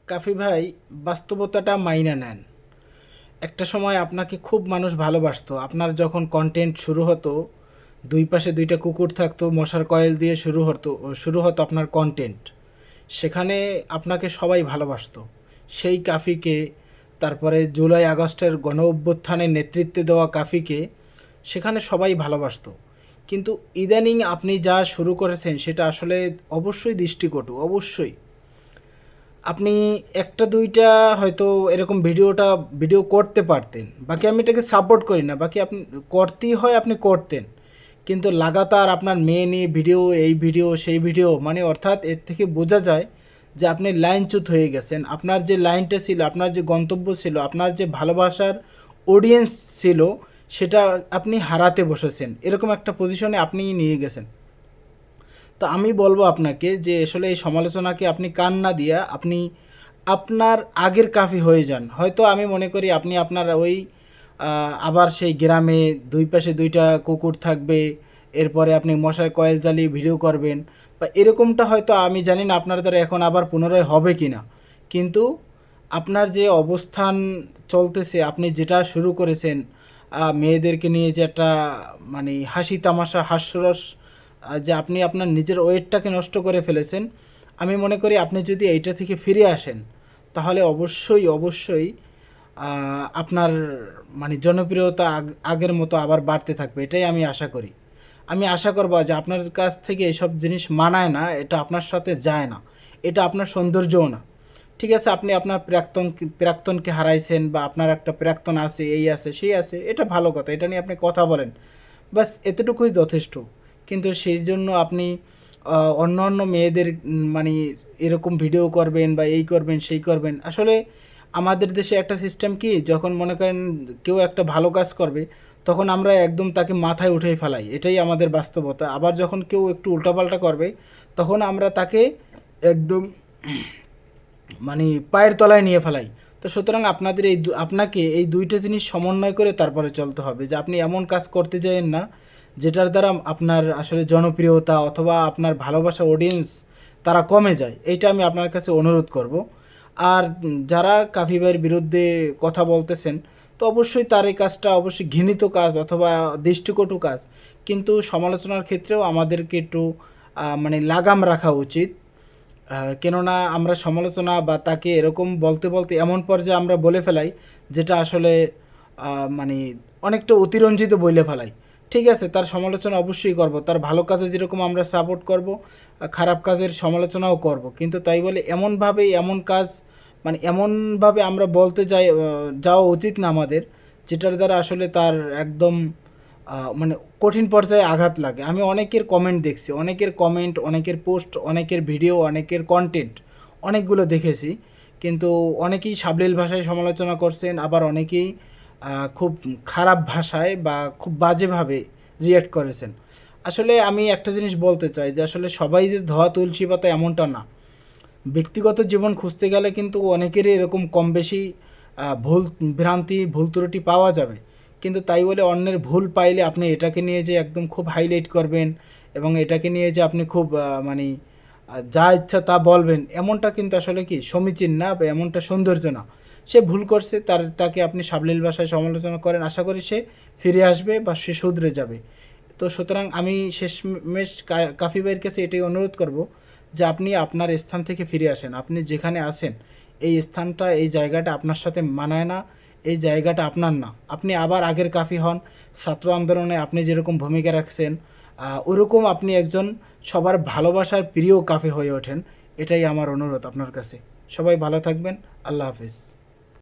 কাফি ভাই, বাস্তবতাটা মাইনা নেন। একটা সময় আপনাকে খুব মানুষ ভালোবাসতো। আপনার যখন কন্টেন্ট শুরু হতো, দুই পাশে দুইটা কুকুর থাকতো, মশার কয়েল দিয়ে শুরু হতো আপনার কন্টেন্ট। সেখানে আপনাকে সবাই ভালোবাসতো। সেই কাফিকে, তারপরে জুলাই আগস্টের গণ অভ্যুত্থানে নেতৃত্বে দেওয়া কাফিকে সেখানে সবাই ভালোবাসতো। কিন্তু ইদানিং আপনি যা শুরু করেছেন সেটা আসলে অবশ্যই দৃষ্টিকটু, অবশ্যই। আপনি একটা দুইটা হয়তো এরকম ভিডিও করতে পারতেন, বাকি আমি এটাকে সাপোর্ট করি না, বাকি আপনি করতেই হয়, আপনি করতেন। কিন্তু লাগাতার আপনার মেয়ে নিয়ে ভিডিও, এই ভিডিও সেই ভিডিও, মানে অর্থাৎ এর থেকে বোঝা যায় যে আপনি লাইনচ্যুত হয়ে গেছেন। আপনার যে লাইনটা ছিল, আপনার যে গন্তব্য ছিল, আপনার যে ভালোবাসার অডিয়েন্স ছিল, সেটা আপনি হারাতে বসেছেন। এরকম একটা পজিশনে আপনি নিয়ে গেছেন। তো আমি বলবো আপনাকে যে আসলে এই সমালোচনাকে আপনি কান না দিয়া আপনি আপনার আগের কাফি হয়ে যান। হয়তো আমি মনে করি আপনি আপনার ওই আবার সেই গ্রামে দুই পাশে দুইটা কুকুর থাকবে, এরপরে আপনি মশার কয়েল জ্বালিয়ে ভিডিও করবেন, বা এরকমটা হয়তো আমি জানি না আপনার দ্বারা এখন আবার পুনরায় হবে কি না। কিন্তু আপনার যে অবস্থান চলতেছে, আপনি যেটা শুরু করেছেন, মেয়েদেরকে নিয়ে যে একটা মানে হাসি তামাশা হাস্যরস, যে আপনি আপনার নিজের ওয়েটটাকে নষ্ট করে ফেলেছেন। আমি মনে করি আপনি যদি এইটা থেকে ফিরে আসেন, তাহলে অবশ্যই অবশ্যই আপনার মানে জনপ্রিয়তা আগের মতো আবার বাড়তে থাকবে, এটাই আমি আশা করি। আমি আশা করব যে আপনার কাছ থেকে এসব জিনিস মানায় না, এটা আপনার সাথে যায় না, এটা আপনার সৌন্দর্যও না। ঠিক আছে, আপনি আপনার প্রাক্তনকে হারাইছেন, বা আপনার একটা প্রাক্তন আছে, এই আছে সেই আছে, এটা ভালো কথা, এটা নিয়ে আপনি কথা বলেন, বাস এতটুকুই যথেষ্ট। কিন্তু সেই জন্য আপনি অন্য অন্য মেয়েদের মানে এরকম ভিডিও করবেন বা এই করবেন সেই করবেন। আসলে আমাদের দেশে একটা সিস্টেম কি, যখন মনে করেন কেউ একটা ভালো কাজ করবে, তখন আমরা একদম তাকে মাথায় উঠেই ফেলাই, এটাই আমাদের বাস্তবতা। আবার যখন কেউ একটু উল্টাপাল্টা করবে, তখন আমরা তাকে একদম মানে পায়ের তলায় নিয়ে ফেলাই। তো সুতরাং আপনাদের আপনাকে এই দুইটা জিনিস সমন্বয় করে তারপরে চলতে হবে, যে আপনি এমন কাজ করতে যাবেন না যেটার দ্বারা আপনার আসলে জনপ্রিয়তা অথবা আপনার ভালোবাসা অডিয়েন্স তারা কমে যায়। এইটা আমি আপনার কাছে অনুরোধ করব। আর যারা কাফি ভাইয়ের বিরুদ্ধে কথা বলতেছেন, তো অবশ্যই তার এই কাজটা অবশ্যই ঘৃণিত কাজ অথবা দৃষ্টিকটু কাজ। কিন্তু সমালোচনার ক্ষেত্রেও আমাদেরকে একটু মানে লাগাম রাখা উচিত। কেননা আমরা সমালোচনা বা তাকে এরকম বলতে বলতে এমন পর্যায়ে আমরা বলে ফেলাই, যেটা আসলে মানে অনেকটা অতিরঞ্জিত বলে ফেলাই। ঠিক আছে, তার সমালোচনা অবশ্যই করব, তার ভালো কাজে যেরকম আমরা সাপোর্ট করব, খারাপ কাজের সমালোচনাও করব। কিন্তু তাই বলে এমনভাবে এমন কাজ মানে এমনভাবে আমরা বলতে যাওয়া উচিত না আমাদের, যেটার দ্বারা আসলে তার একদম মানে কঠিন পর্যায়ে আঘাত লাগে। আমি অনেকের কমেন্ট দেখছি, অনেকের কমেন্ট, অনেকের পোস্ট, অনেকের ভিডিও, অনেকের কন্টেন্ট অনেকগুলো দেখেছি। কিন্তু অনেকেই সাবলীল ভাষায় সমালোচনা করছেন, আবার অনেকেই খুব খারাপ ভাষায় বা খুব বাজেভাবে রিয়্যাক্ট করেছেন। আসলে আমি একটা জিনিস বলতে চাই, যে আসলে সবাই যে ধোয়া তুলসী পাতা এমনটা না। ব্যক্তিগত জীবন খুঁজতে গেলে কিন্তু অনেকেরই এরকম কম বেশি ভুল ভ্রান্তি, ভুল ত্রুটি পাওয়া যাবে। কিন্তু তাই বলে অন্যের ভুল পাইলে আপনি এটাকে নিয়ে যে একদম খুব হাইলাইট করবেন, এবং এটাকে নিয়ে যে আপনি খুব মানে যা ইচ্ছা তা বলবেন, এমনটা কিন্তু আসলে কি সমীচীন না, বা এমনটা সৌন্দর্য না। সে ভুল করছে, তাকে আপনি সাবলীল ভাষায় সমালোচনা করেন, আশা করি সে ফিরে আসবে বা সে শুধরে যাবে। তো সুতরাং আমি শেষমেশ কাফি ভাইয়ের কাছে এটাই অনুরোধ করব, যে আপনি আপনার স্থান থেকে ফিরে আসেন। আপনি যেখানে আছেন, এই স্থানটা, এই জায়গাটা আপনার সাথে মানায় না, এই জায়গাটা আপনার না। আপনি আবার আগের কাফি হন। ছাত্র আন্দোলনে আপনি যেরকম ভূমিকা রাখছেন, ওরকম আপনি একজন সবার ভালোবাসার প্রিয় কাফি হয়ে ওঠেন। এটাই আমার অনুরোধ আপনার কাছে। সবাই ভালো থাকবেন। আল্লাহ হাফিজ।